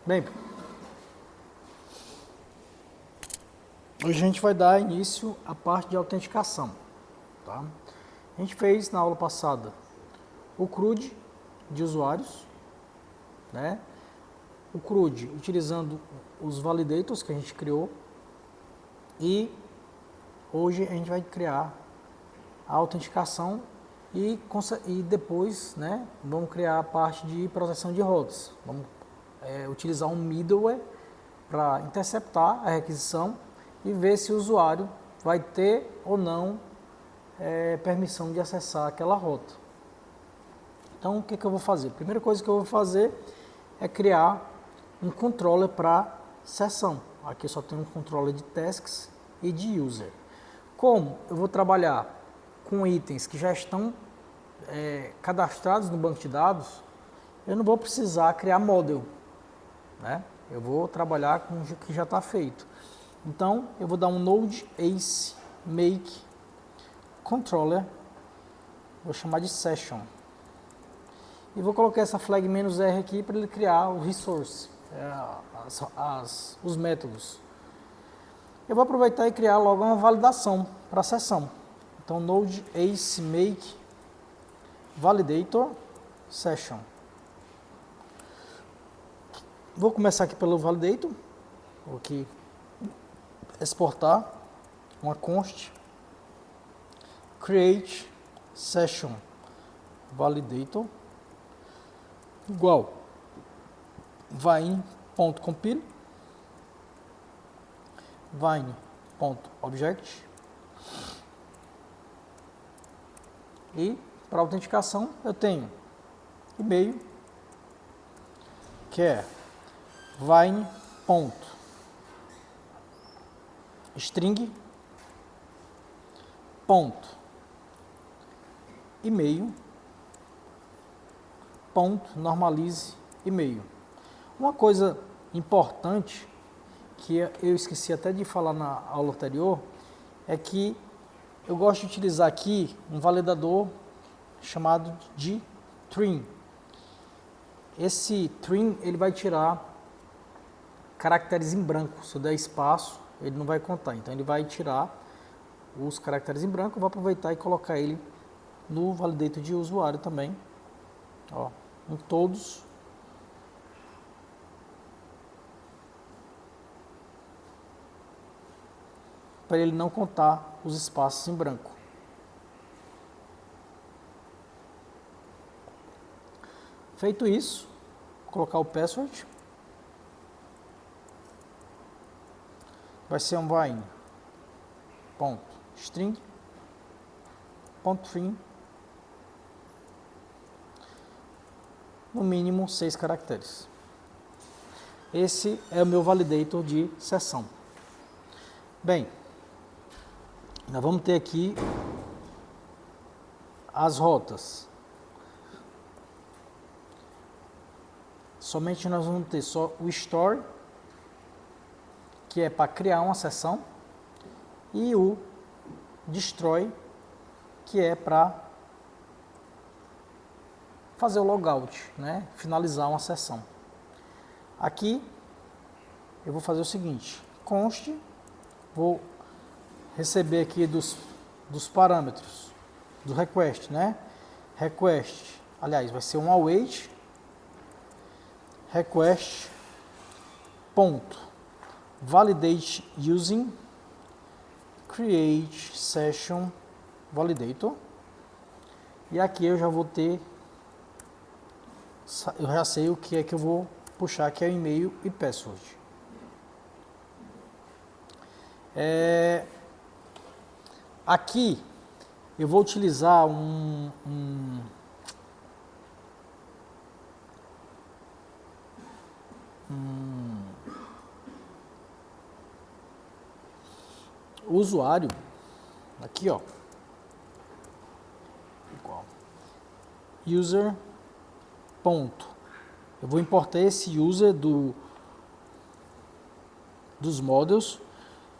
Bem, hoje a gente vai dar início à parte de autenticação. Tá? A gente fez na aula passada o CRUD de usuários, né? O CRUD utilizando os validators que a gente criou, e hoje a gente vai criar a autenticação e depois, né, vamos criar a parte de proteção de rodas. Vamos utilizar um middleware para interceptar a requisição e ver se o usuário vai ter ou não permissão de acessar aquela rota. Então, o que eu vou fazer? A primeira coisa que eu vou fazer é criar um controller para sessão. Aqui eu só tenho um controller de tasks e de user. Como eu vou trabalhar com itens que já estão cadastrados no banco de dados, eu não vou precisar criar model, né? Eu vou trabalhar com o que já está feito. Então, eu vou dar um node ace make controller, vou chamar de session. E vou colocar essa flag "-r" aqui para ele criar o resource, os métodos. Eu vou aproveitar e criar logo uma validação para a sessão. Então, node ace make validator session. Vou começar aqui pelo validator. Vou aqui exportar uma const create session validator igual vine.compile vine.object, e para autenticação eu tenho e-mail, que é vine.string e-mail normalize e-mail. Uma coisa importante que eu esqueci até de falar na aula anterior é que eu gosto de utilizar aqui um validador chamado de trim. Esse trim ele vai tirar caracteres em branco. Se eu der espaço, ele não vai contar. Então ele vai tirar os caracteres em branco. Eu vou aproveitar e colocar ele no validator de usuário também. Ó, em todos. Para ele não contar os espaços em branco. Feito isso, vou colocar o password. Vai ser um vine.string.trim, no mínimo 6 caracteres. Esse é o meu validator de sessão. Bem, nós vamos ter aqui as rotas. Somente nós vamos ter só o store, que é para criar uma sessão, e o destroy, que é para fazer o logout, né? Finalizar uma sessão. Aqui eu vou fazer o seguinte: const, vou receber aqui dos parâmetros do request, né? Request, aliás, vai ser um await request ponto validate using create session validator, e aqui eu já vou ter, eu já sei o que é que eu vou puxar, que é o e-mail e password. Aqui eu vou utilizar um usuário, aqui ó, igual user ponto, eu vou importar esse user dos models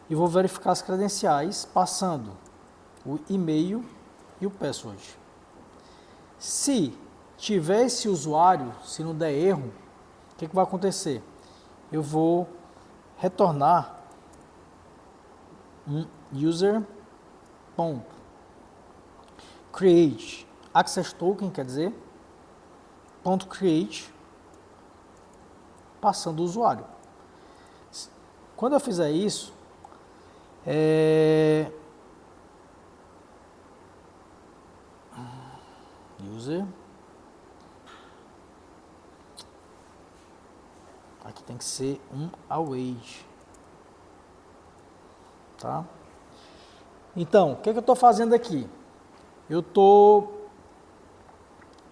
e vou verificar as credenciais passando o e-mail e o password. Se tiver esse usuário, se não der erro, o que vai acontecer? eu vou retornar um user ponto create access token, quer dizer, ponto create, passando o usuário. Quando eu fizer isso, user, aqui tem que ser um await, tá? Então, o que eu estou fazendo aqui? Eu estou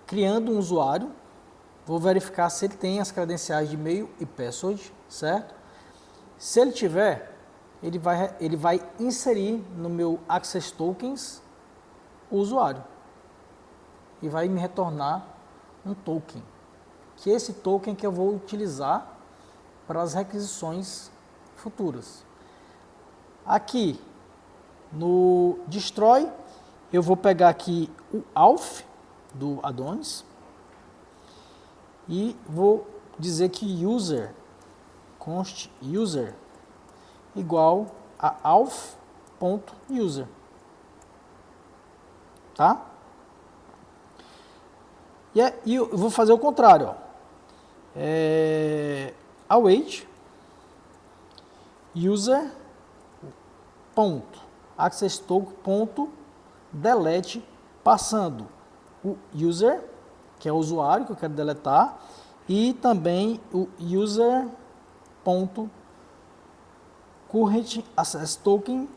criando um usuário, vou verificar se ele tem as credenciais de e-mail e password, certo? Se ele tiver, ele vai inserir no meu access tokens o usuário e vai me retornar um token, que é esse token que eu vou utilizar para as requisições futuras. Aqui no destroy, eu vou pegar aqui o auth do addons e vou dizer que user const user igual a auth.user, tá? E eu vou fazer o contrário, ó. Await user ponto access token ponto delete, passando o user, que é o usuário que eu quero deletar, e também o user ponto current access token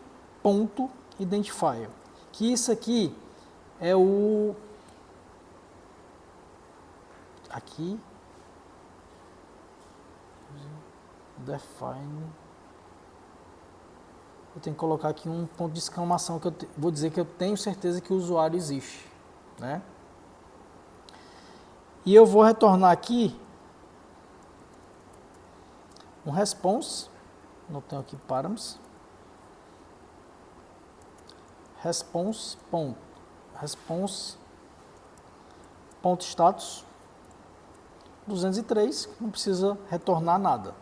ponto identifier, que isso aqui é o aqui define, eu tenho que colocar aqui um ponto de exclamação que eu vou dizer que eu tenho certeza que o usuário existe, né? E eu vou retornar aqui um response, não tenho aqui params, response ponto status 203, não precisa retornar nada.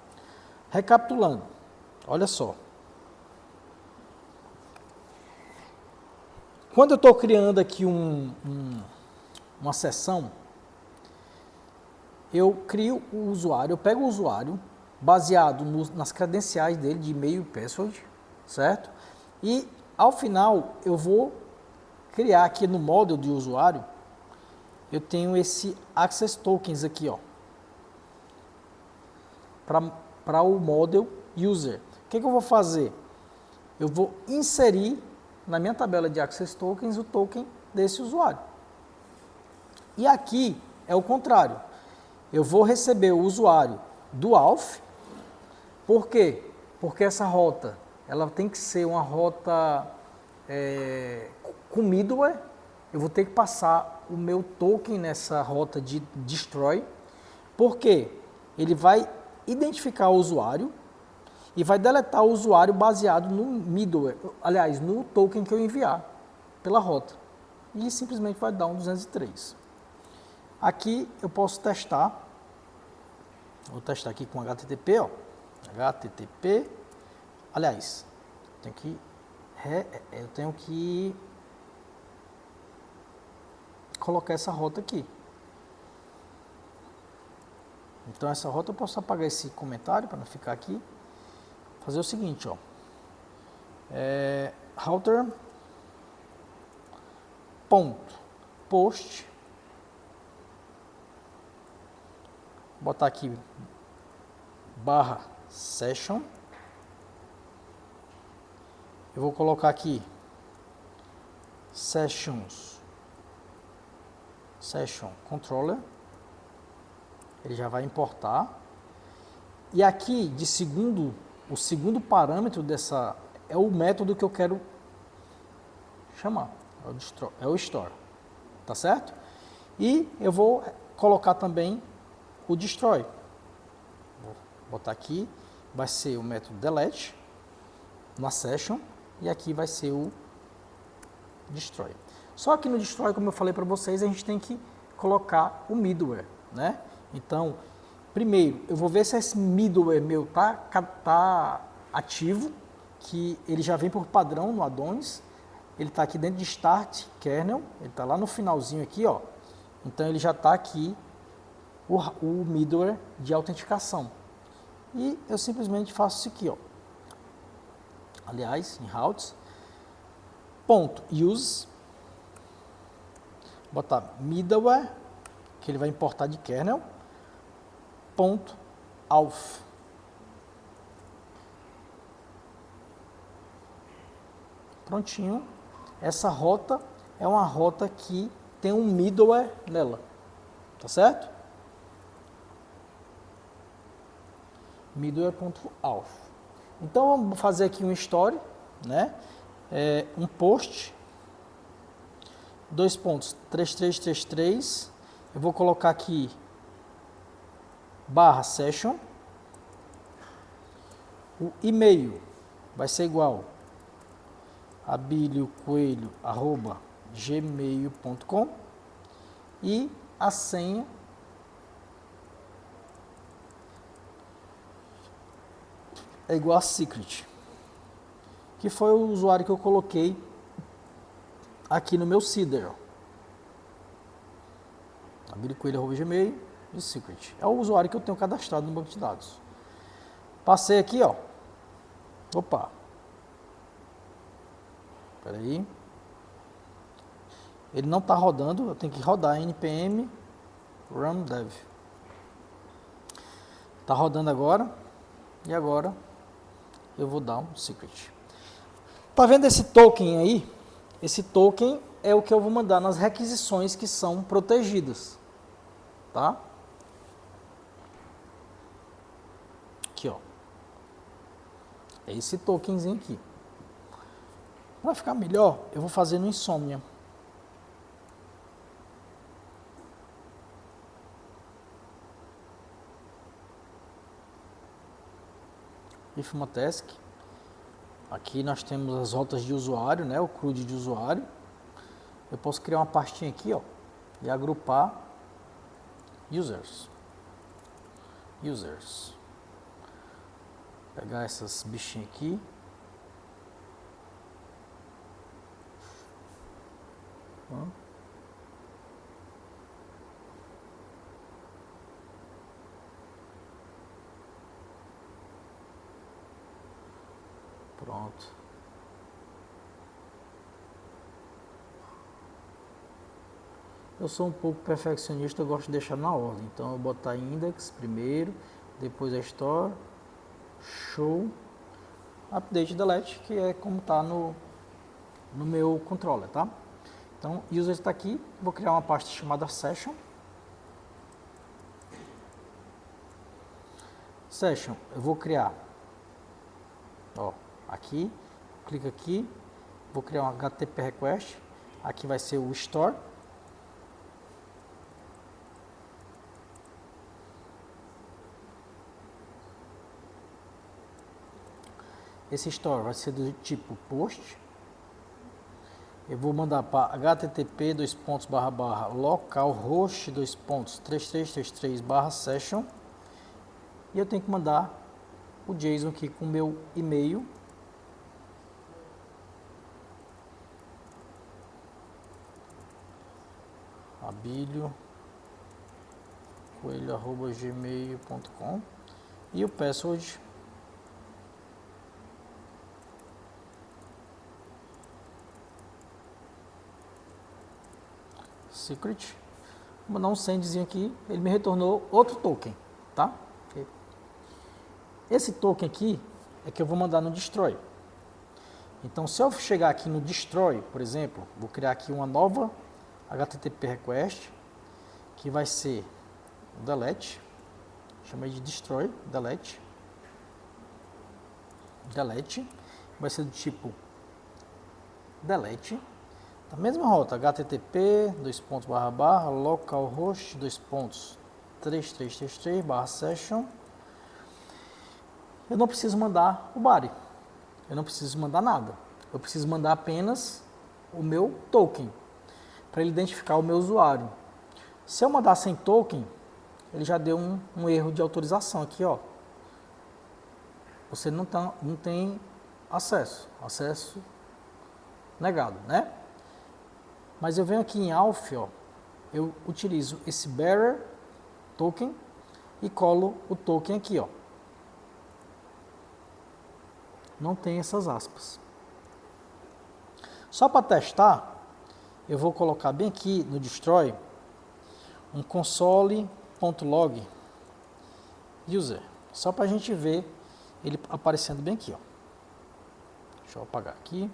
Recapitulando, olha só. Quando eu estou criando aqui uma sessão, eu crio o usuário, eu pego o usuário baseado nas credenciais dele de e-mail e password, certo? E ao final eu vou criar aqui no model de usuário, eu tenho esse access tokens aqui, ó, para o model user. O que eu vou fazer? Eu vou inserir na minha tabela de access tokens o token desse usuário. E aqui é o contrário. Eu vou receber o usuário do auth. Por quê? Porque essa rota ela tem que ser uma rota com middleware. Eu vou ter que passar o meu token nessa rota de destroy. Por quê? Ele vai identificar o usuário e vai deletar o usuário baseado no middleware, aliás, no token que eu enviar pela rota. E simplesmente vai dar um 203. Aqui eu posso testar, vou testar aqui com HTTP, ó. HTTP, aliás, eu tenho que colocar essa rota aqui. Então essa rota eu posso apagar esse comentário para não ficar aqui. Fazer o seguinte, ó, router ponto post, botar aqui barra session, eu vou colocar aqui session controller, ele já vai importar, e aqui o segundo parâmetro dessa é o método que eu quero chamar, é o store, tá certo? E eu vou colocar também o destroy, vou botar aqui, vai ser o método delete na session e aqui vai ser o destroy. Só que no destroy, como eu falei para vocês, a gente tem que colocar o middleware, né? Então, Primeiro, eu vou ver se esse middleware meu tá ativo, que ele já vem por padrão no Adonis. Ele está aqui dentro de Start Kernel, ele está lá no finalzinho aqui, ó. Então ele já está aqui o middleware de autenticação. E eu simplesmente faço isso aqui, ó. Aliás, em routes, ponto use, botar middleware, que ele vai importar de kernel, ponto auth. Prontinho. Essa rota é uma rota que tem um middleware nela, tá certo? Middleware.auth. Então vamos fazer aqui um story, né? Um post, 2.3333. Eu vou colocar aqui /session. O e-mail vai ser igual abiliocoelho@gmail.com e a senha é igual a secret, que foi o usuário que eu coloquei aqui no meu seeder. abiliocoelho@gmail e secret. É o usuário que eu tenho cadastrado no banco de dados. Passei aqui, ó. Opa. Espera aí. Ele não está rodando, eu tenho que rodar npm run dev. Está rodando agora. E agora eu vou dar um secret. Tá vendo esse token aí? Esse token é o que eu vou mandar nas requisições que são protegidas. Tá? Aqui, ó. É esse tokenzinho aqui. Para ficar melhor, eu vou fazer no Insomnia. If uma task. Aqui nós temos as rotas de usuário, né? O CRUD de usuário. Eu posso criar uma pastinha aqui, ó, e agrupar users. Users. Pegar essas bichinhas aqui. Pronto. Eu sou um pouco perfeccionista, eu gosto de deixar na ordem. Então eu vou botar index primeiro, depois a store, show, update delete, que é como está no meu controller, tá? Então, user está aqui, vou criar uma pasta chamada session. Session, eu vou criar, ó, aqui, clica aqui, vou criar um HTTP request, aqui vai ser o store. Esse store vai ser do tipo post. Eu vou mandar para http://localhost:3333/session e eu tenho que mandar o JSON aqui com o meu e-mail. abiliocoelho@gmail.com e o password secret. Vou mandar um sendzinho aqui, ele me retornou outro token, tá? Esse token aqui é que eu vou mandar no destroy. Então, se eu chegar aqui no destroy, por exemplo, vou criar aqui uma nova HTTP request, que vai ser delete, chamei de destroy, delete, vai ser do tipo delete, a mesma rota, http://localhost:3333/session. Eu não preciso mandar o body, eu não preciso mandar nada, eu preciso mandar apenas o meu token, para ele identificar o meu usuário. Se eu mandar sem token, ele já deu um erro de autorização aqui, ó. Você não tem acesso negado, né? Mas eu venho aqui em Auth, ó, eu utilizo esse bearer token e colo o token aqui, ó. Não tem essas aspas. Só para testar, eu vou colocar bem aqui no destroy um console.log user, só para a gente ver ele aparecendo bem aqui, ó. Deixa eu apagar aqui.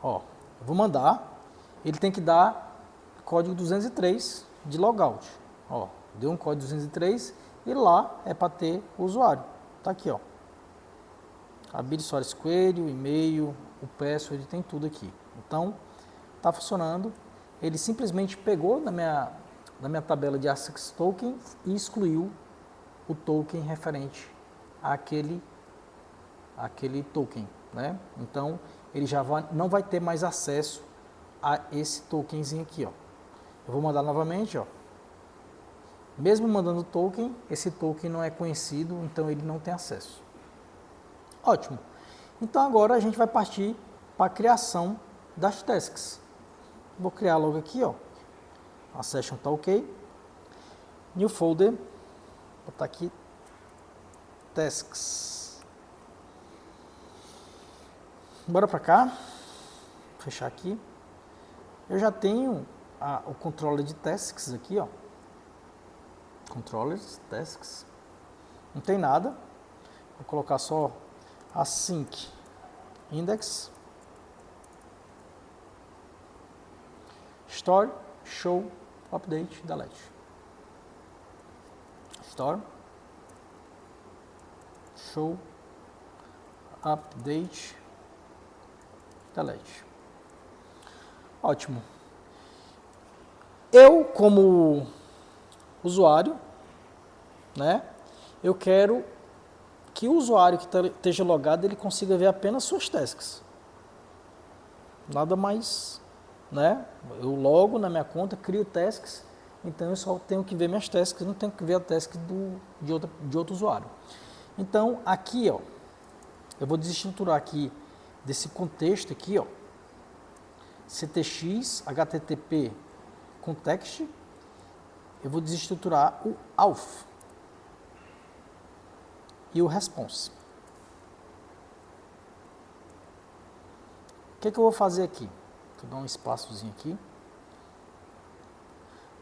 Ó, eu vou mandar, ele tem que dar código 203 de logout. Ó, deu um código 203 e lá é para ter o usuário. Tá aqui, ó. Ability source query, o e-mail, o password, tem tudo aqui. Então, tá funcionando. Ele simplesmente pegou na minha tabela de access token e excluiu o token referente àquele token, né? Então, ele já não vai ter mais acesso a esse tokenzinho aqui, ó. Eu vou mandar novamente, ó. Mesmo mandando o token, esse token não é conhecido, então ele não tem acesso. Ótimo. Então agora a gente vai partir para a criação das tasks. Vou criar logo aqui, ó. A session está ok. New folder. Vou botar aqui tasks. Bora para cá. Fechar aqui. Eu já tenho o controller de tasks aqui, ó. Controllers, tasks. Não tem nada. Vou colocar só async index. Store, show, update, delete. Store, show, update, delete. Ótimo. Eu, como usuário, né, eu quero que o usuário que esteja logado, ele consiga ver apenas suas tasks. Nada mais, né? Eu logo na minha conta, crio tasks, então eu só tenho que ver minhas tasks, não tenho que ver a task de outro usuário. Então, aqui, ó, eu vou desestruturar aqui desse contexto aqui, ó, ctx, http, context, eu vou desestruturar o auth e o response. O que eu vou fazer aqui? Vou dar um espaçozinho aqui.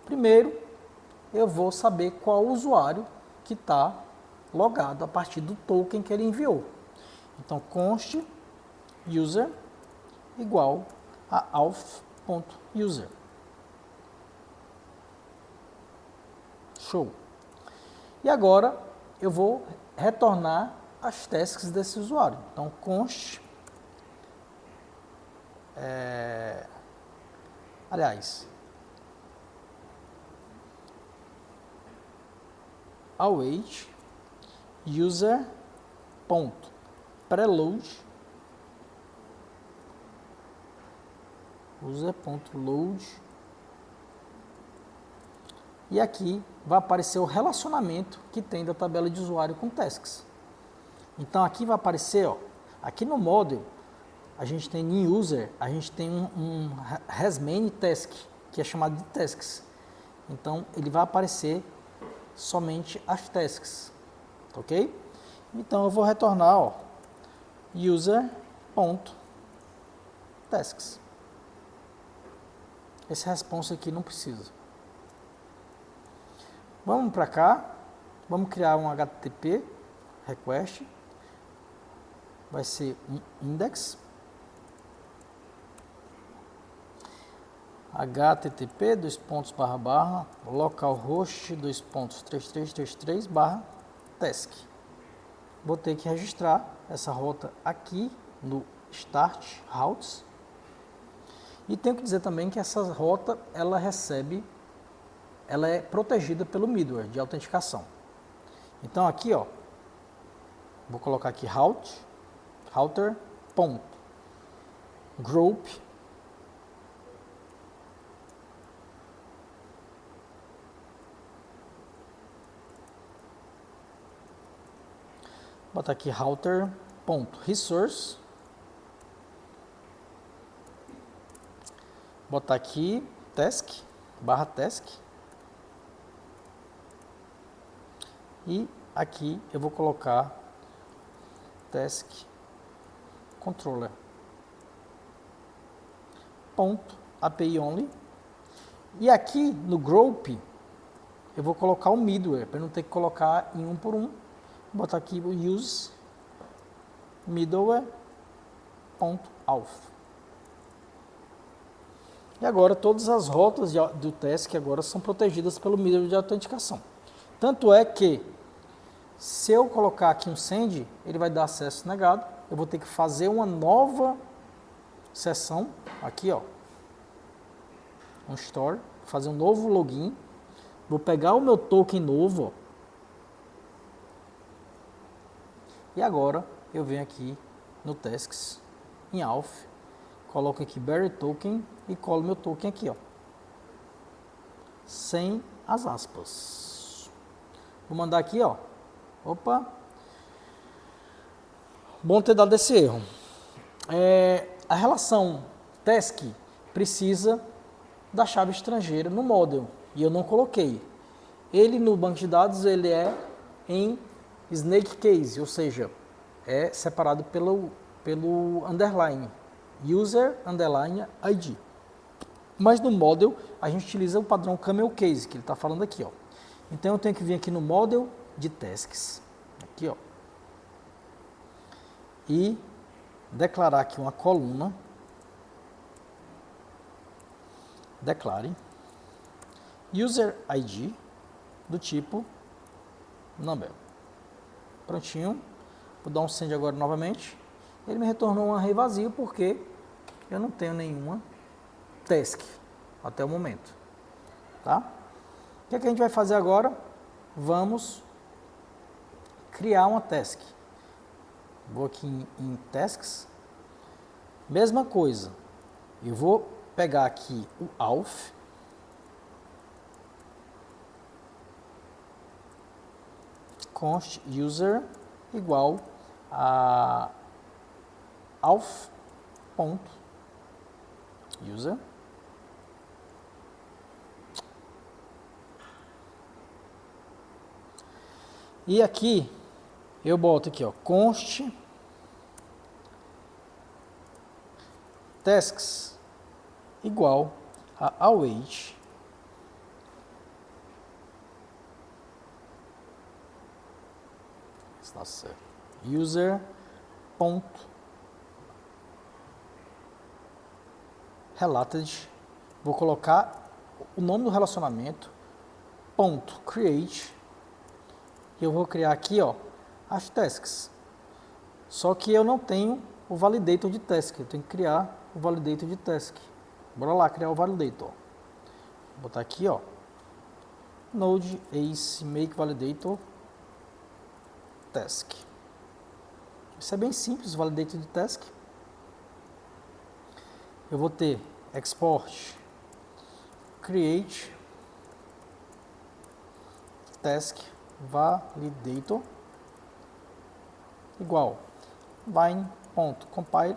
Primeiro, eu vou saber qual usuário que está logado a partir do token que ele enviou. Então, const user igual a auth.user. Show. E agora, eu vou retornar as tasks desse usuário. Então, const, await user ponto preload user.load e aqui vai aparecer o relacionamento que tem da tabela de usuário com tasks. Então aqui vai aparecer, ó, aqui no model a gente tem new user, a gente tem um hasMany task, que é chamado de tasks. Então ele vai aparecer somente as tasks, ok? Então eu vou retornar, ó, user.tasks. Esse response aqui não precisa. Vamos para cá, vamos criar um HTTP request, vai ser um index, http localhost 3333 task. Vou ter que registrar essa rota aqui no start routes e tenho que dizer também que essa rota ela é protegida pelo middleware de autenticação. Então aqui, ó, vou colocar aqui router.group botar aqui router.resource, botar aqui task, /task, e aqui eu vou colocar task controller, ponto API only, e aqui no group eu vou colocar o middleware, para não ter que colocar em um por um. Vou botar aqui o use middleware.auth. E agora todas as rotas do task agora são protegidas pelo middleware de autenticação. Tanto é que se eu colocar aqui um send, ele vai dar acesso negado. Eu vou ter que fazer uma nova sessão aqui, ó, um store, fazer um novo login. Vou pegar o meu token novo, ó, e agora eu venho aqui no tasks, em auth, coloco aqui buried token e colo meu token aqui, ó, sem as aspas. Vou mandar aqui, ó, opa, bom ter dado esse erro. A relação task precisa da chave estrangeira no model, e eu não coloquei. Ele no banco de dados ele é em snake case, ou seja, é separado pelo underline, user underline ID. Mas no model a gente utiliza o padrão camel case, que ele está falando aqui, ó. Então eu tenho que vir aqui no model de tasks, aqui, ó, e declarar aqui uma coluna, declare user ID do tipo number. Prontinho. Vou dar um send agora novamente. Ele me retornou um array vazio porque eu não tenho nenhuma task até o momento. Tá? O que é que a gente vai fazer agora? Vamos criar uma task. Vou aqui em tasks. Mesma coisa. Eu vou pegar aqui o auth. Const user igual a auth.user. E aqui eu boto aqui, ó, const tasks igual a await está certo, user ponto related, vou colocar o nome do relacionamento, ponto create, e eu vou criar aqui, ó, as tasks. Só que eu não tenho o validator de task, eu tenho que criar o validator de task. Bora lá criar o validator. Vou botar aqui, ó, node ace make validator task. Isso é bem simples, o validator de task. Eu vou ter export create task validator igual vine.compile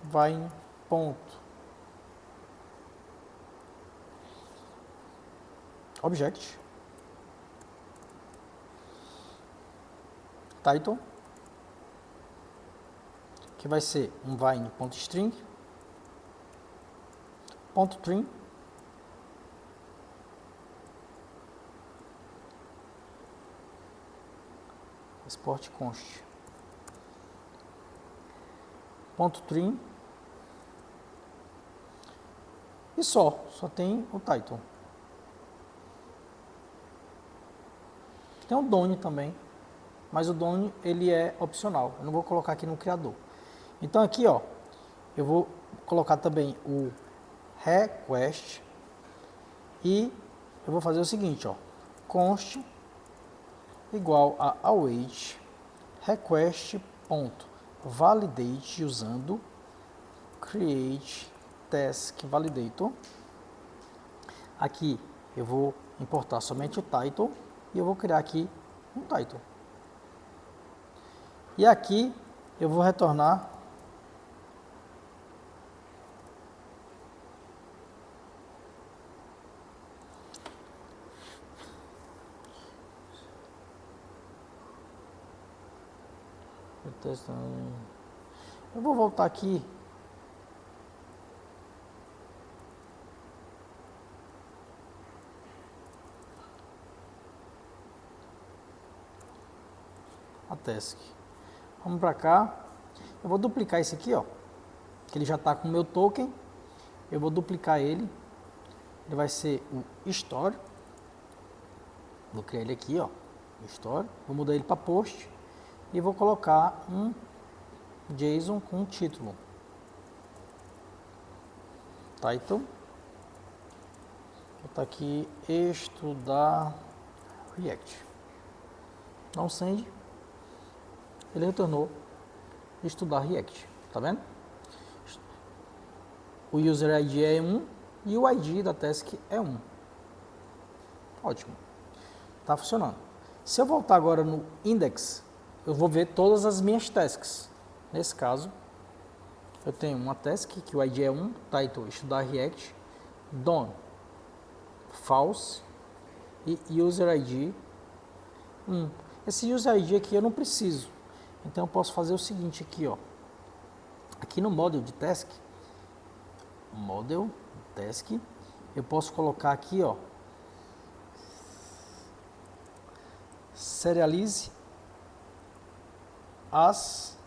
vine.object title, que vai ser um vine.string, .trim, export const, .trim, e só tem o title. Tem o done também, mas o done ele é opcional, eu não vou colocar aqui no criador. Então aqui, ó, eu vou colocar também o request e eu vou fazer o seguinte, ó, const igual a await request.validate usando create task validator. Aqui eu vou importar somente o title e eu vou criar aqui um title. E aqui eu vou retornar eu vou voltar aqui a task. Vamos para cá. Eu vou duplicar esse aqui, ó. Que ele já está com o meu token. Eu vou duplicar ele. Ele vai ser o store. Vou criar ele aqui, ó. Store. Vou mudar ele para post. E vou colocar um JSON com título. Title. Vou botar aqui estudar React. Dá um send. Ele retornou estudar React. Tá vendo? O user ID é 1 e o ID da task é 1. Ótimo. Tá funcionando. Se eu voltar agora no index, eu vou ver todas as minhas tasks. Nesse caso, eu tenho uma task que o ID é 1, title estudar React, done, false e user ID 1. Esse user ID aqui eu não preciso. Então eu posso fazer o seguinte aqui, ó. Aqui no model de task, eu posso colocar aqui, ó, serialize as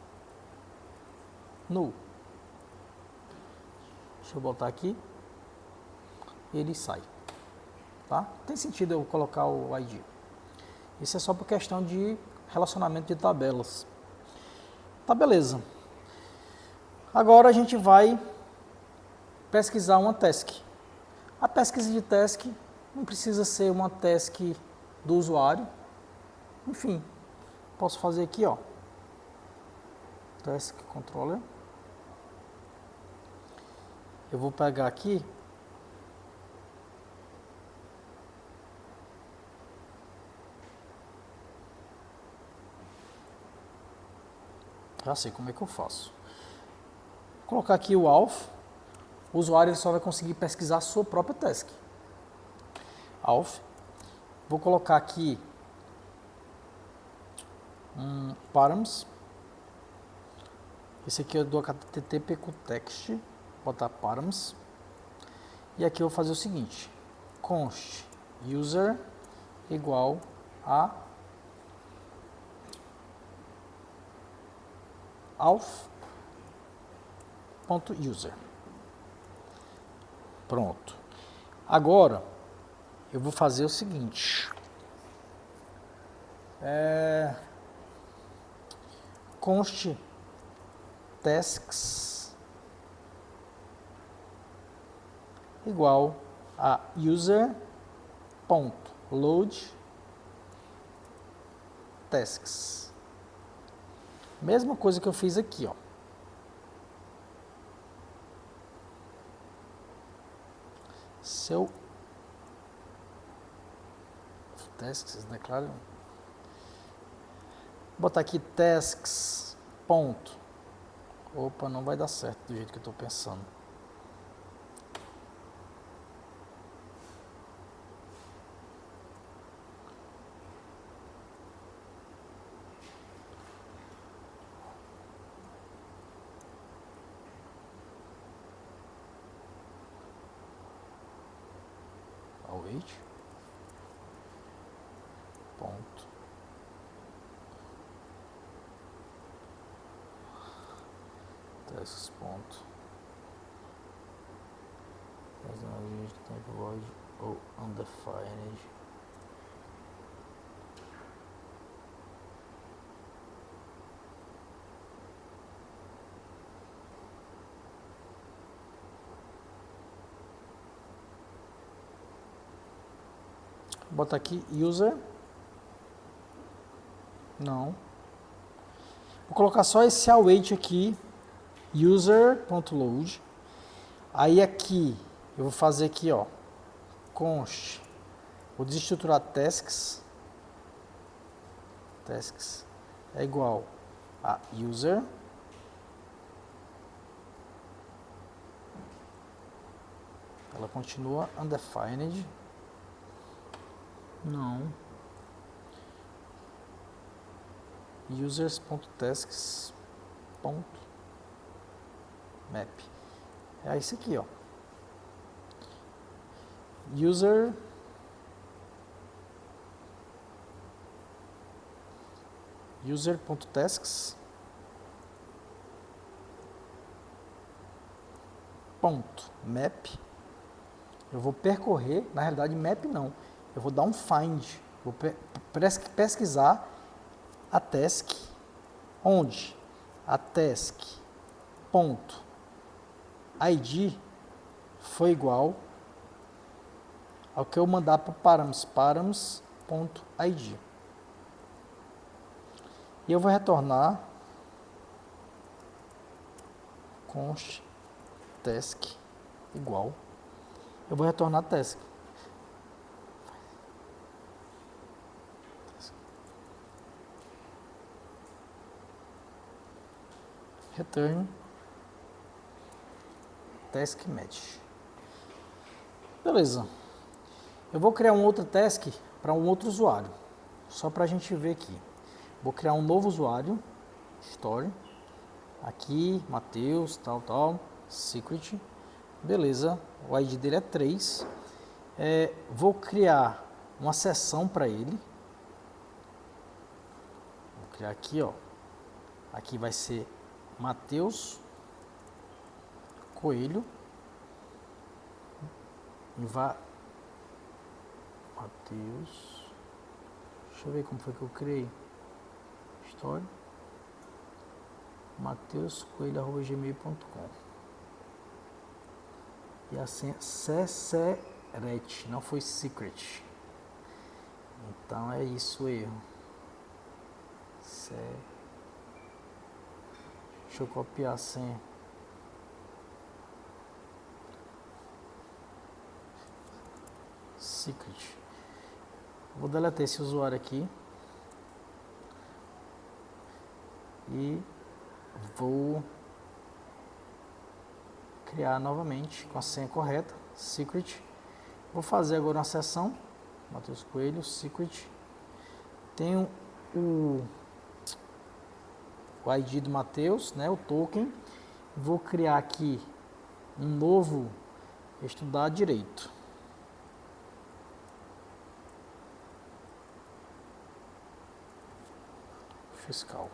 null. Deixa eu botar aqui. Ele sai. Tá? Tem sentido eu colocar o ID. Isso é só por questão de relacionamento de tabelas. Tá, beleza. Agora a gente vai pesquisar uma task. A pesquisa de task não precisa ser uma task do usuário. Enfim, posso fazer aqui, ó. Task controller. Eu vou pegar aqui. Já sei como é que eu faço. Vou colocar aqui o auth. O usuário só vai conseguir pesquisar a sua própria task. Auth. Vou colocar aqui params. Esse aqui é do HTTP com text. Vou botar params. E aqui eu vou fazer o seguinte. Const user igual a auth.user. Pronto. Agora, eu vou fazer o seguinte. Const tasks igual a user.load tasks. Mesma coisa que eu fiz aqui, ó. Tasks, declaro. Vou botar aqui tasks. Ponto. Opa, não vai dar certo do jeito que eu estou pensando. Await. Ponto. Tasks. Ponto. Mas não existe tempo void ou undefined. Vou botar aqui user. Não. Vou colocar só esse await aqui. User.load. Aí aqui, eu vou fazer aqui, ó. Const. Vou desestruturar tasks. tasks é igual a user ela continua undefined. Não. Users.tasks.map. É isso aqui, ó. User.tasks.map. Eu vou percorrer, na realidade map não, eu vou dar um find, vou pesquisar a task, onde a task ponto id foi igual ao que eu mandar para o params.id. E eu vou retornar const task igual. Eu vou retornar task. Return task match. Beleza. Eu vou criar um outro task para um outro usuário. Só para a gente ver aqui. Vou criar um novo usuário. Story. Aqui, Matheus, tal, secret. Beleza. O ID dele é 3. Vou criar uma sessão para ele. Vou criar aqui, ó. Aqui vai ser Matheus Coelho. Matheus. Deixa eu ver como foi que eu criei. História. mateuscoelho@gmail.com. E a senha Cesseret, não foi secret. Então é isso o erro. Deixa eu copiar a senha. Secret. Vou deletar esse usuário aqui. E vou criar novamente com a senha correta, secret. Vou fazer agora uma sessão, Matheus Coelho, secret. Tenho o ID do Matheus, né, o token. Vou criar aqui um novo estudar direito. Fiscal.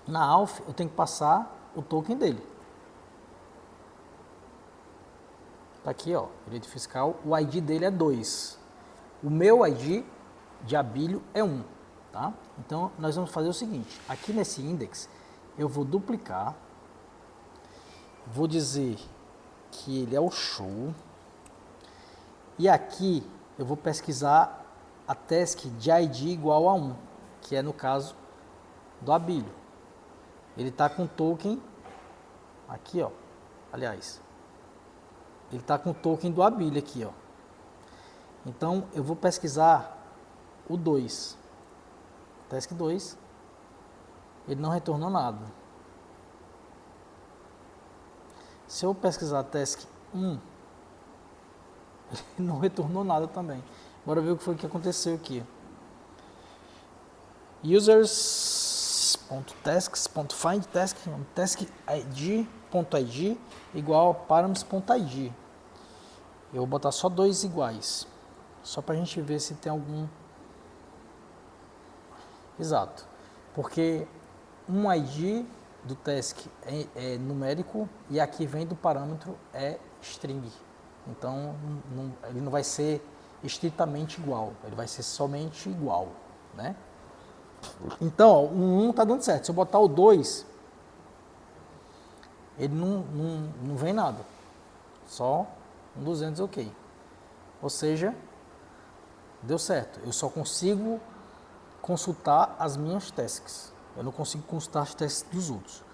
Na ALF eu tenho que passar o token dele. Tá aqui, ó, direito fiscal, o ID dele é 2. O meu ID de Abílio é 1, tá? Então nós vamos fazer o seguinte, aqui nesse index eu vou duplicar, vou dizer que ele é o show, e aqui eu vou pesquisar a task de ID igual a 1, que é no caso do Abílio. Ele está com token, aqui ó, aliás, ele está com o token do Abílio aqui ó. Então eu vou pesquisar o 2, task 2, ele não retornou nada. Se eu pesquisar task 1, ele não retornou nada também. Bora ver o que foi que aconteceu aqui. Users.tasks.find task id.id igual a params.id. Eu vou botar só 2 iguais, só para a gente ver se tem algum. Exato, porque um ID do task é numérico e aqui vem do parâmetro é string. Então ele não vai ser estritamente igual, ele vai ser somente igual, né? Então, ó, o 1 está dando certo. Se eu botar o 2, ele não vem nada. Só um 200 ok. Ou seja, deu certo. Eu só consigo consultar as minhas tasks. Eu não consigo consultar as tasks dos outros.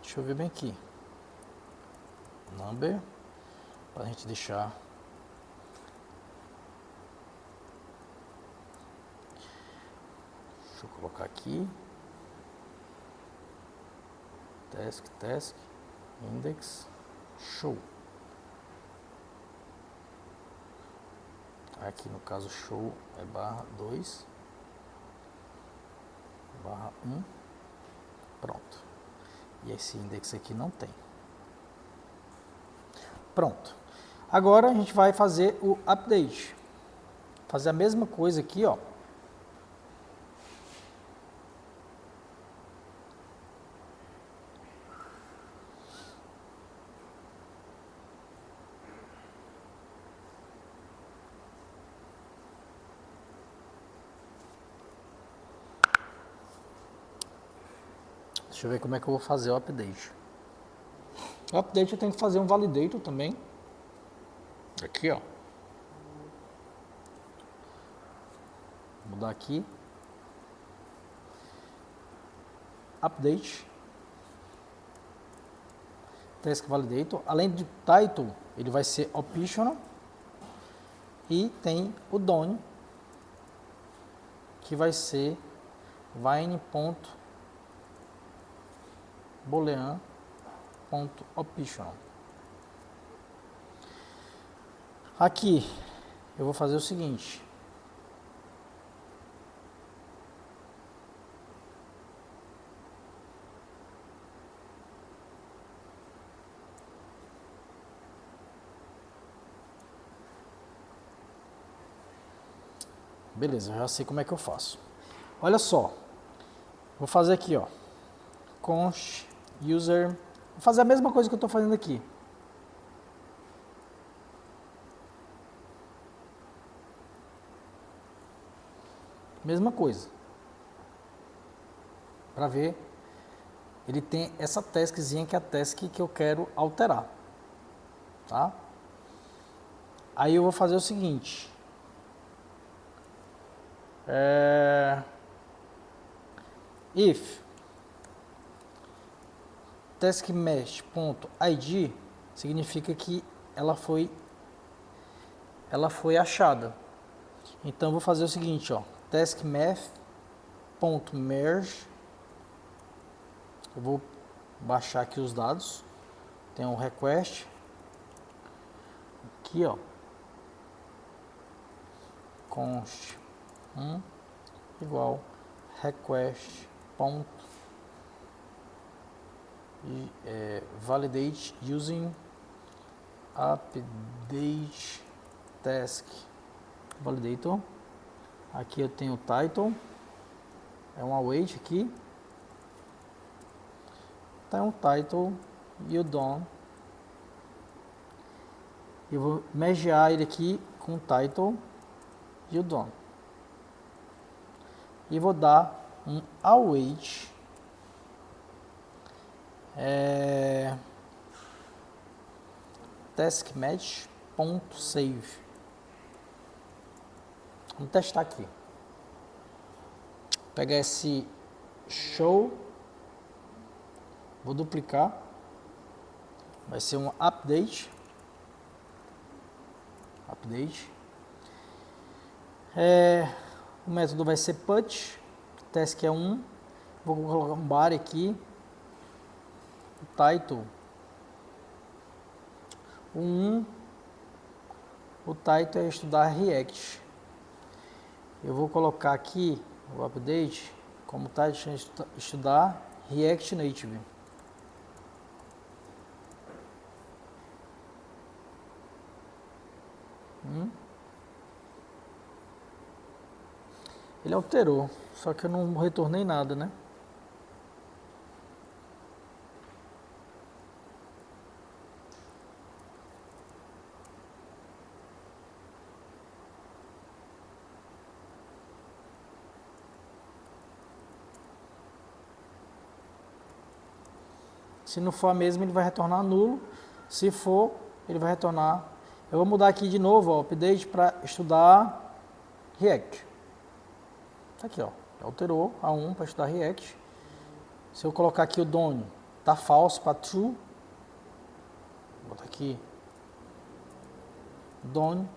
Deixa Deixa eu ver bem aqui. Number, para a gente deixar. Deixa eu colocar aqui. Task, index, show. Aqui no caso show é /2, /1, pronto. E esse index aqui não tem. Pronto. Agora a gente vai fazer o update. Fazer a mesma coisa aqui, ó. Deixa eu ver como é que eu vou fazer o update. O update eu tenho que fazer um validator também. Aqui, ó. Vou mudar aqui. Update. Task validator. Além do title, ele vai ser optional. E tem o done, que vai ser vine.boolean.optional. Aqui eu vou fazer o seguinte. Beleza, eu já sei como é que eu faço. Olha só. Vou fazer aqui, ó. Const user. Vou fazer a mesma coisa que eu estou fazendo aqui. Mesma coisa. Para ver, ele tem essa taskzinha que é a task que eu quero alterar. Tá? Aí eu vou fazer o seguinte. If taskMesh.id significa que ela foi achada. Então, vou fazer o seguinte, ó, taskMesh.merge. Eu vou baixar aqui os dados. Tem um request. Aqui, ó. Const igual request validate using update task validator. Aqui eu tenho o title, é um await aqui, tem um title e o done. Eu vou mergear ele aqui com o title e o done. E vou dar um await taskMesh.save. Vamos testar aqui. Vou pegar esse show, vou duplicar, vai ser um update. O método vai ser put, task é 1, vou colocar um bar aqui, o title, o title é estudar React. Eu vou colocar aqui o update como title estudar React Native. Ele alterou, só que eu não retornei nada, né? Se não for a mesma, ele vai retornar nulo. Se for, ele vai retornar. Eu vou mudar aqui de novo, ó, update para estudar React. Tá aqui, ó, alterou a 1 para estudar React. Se eu colocar aqui o done, botar false para true. Vou botar aqui done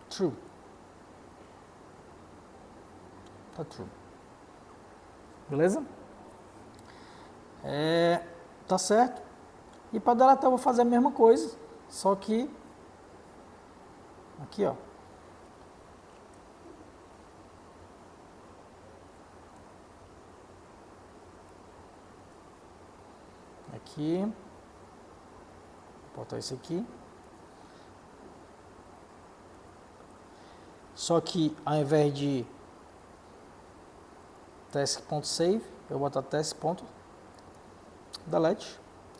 true. Tá true. Beleza? Tá certo. E para deletar eu vou fazer a mesma coisa, só que aqui, ó. Aqui. Vou botar isso aqui. Só que ao invés de task.save, eu vou botar task.delete.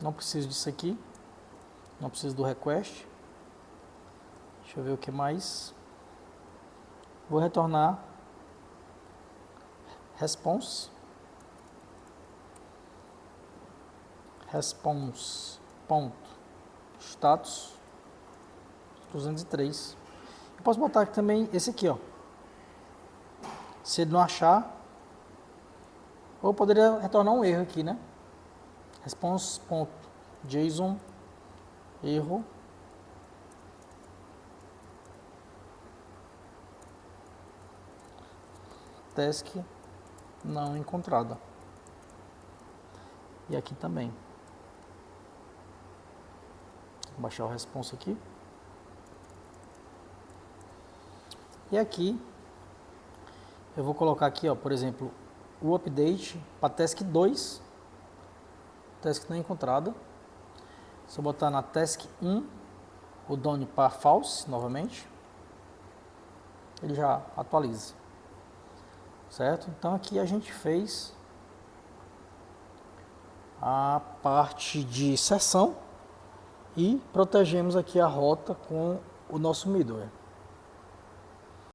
Não preciso disso aqui. Não preciso do request. Deixa eu ver o que mais. Vou retornar response ponto status 203. Eu posso botar aqui também esse aqui, ó. Se ele não achar, ou eu poderia retornar um erro aqui, né? Response.json erro task não encontrada. E aqui também. Vou baixar o response aqui. E aqui eu vou colocar aqui, ó, por exemplo, o update para task 2, task não encontrada. Se eu botar na task 1, o done para false novamente, ele já atualiza. Certo? Então aqui a gente fez a parte de sessão e protegemos aqui a rota com o nosso middleware.